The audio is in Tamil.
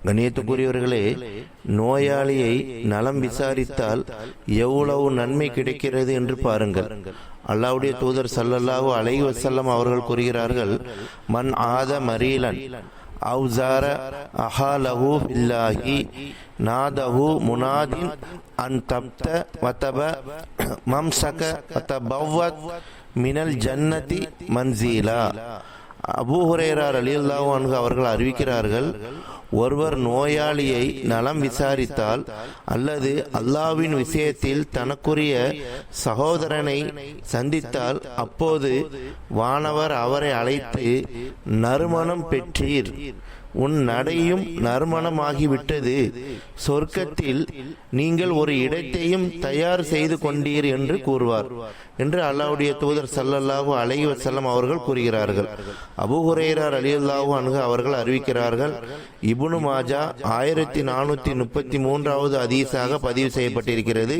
கண்ணியத்துக்குரியவர்களே, நோயாளியை நலம் விசாரித்தால் எவ்வளவு நன்மை கிடைக்கிறது என்று பாருங்கள். அல்லாஹ்வுடைய தூதர் ஸல்லல்லாஹு அலைஹி வஸல்லம் அவர்கள் கூறுகிறார்கள், மன் ஆத மரீலன் அவ்சார அஹாலஹு பில்லாஹி நாதஹு முனாதின் அன் தப்த வதப மம்சக வதபவத் மினல் ஜன்னதி மன்சீலா. அபூ ஹுரைரா ரலியல்லாஹு அன்ஹு அவர்கள் அறிவிக்கிறார்கள், ஒருவர் நோயாளியை நலம் விசாரித்தால் அல்லது அல்லாஹ்வின் விஷயத்தில் தனக்குரிய சகோதரனை சந்தித்தால் அப்போது வானவர் அவரை அழைத்து, நறுமணம் பெற்றீர், உன் நடையும் நறுமணமாகிவிட்டது, சொர்க்கத்தில் நீங்கள் ஒரு இடத்தையும் தயார் செய்து கொண்டீர் என்று கூறுவார் என்று அல்லாஹ்வுடைய தூதர் ஸல்லல்லாஹு அலைஹி வஸல்லம் அவர்கள் கூறுகிறார்கள். அபூ ஹுரைரா ரலியல்லாஹு அன்ஹு அவர்கள் அறிவிக்கிறார்கள், இப்னு மாஜா 1433வது ஹதீஸாக பதிவு செய்யப்பட்டிருக்கிறது.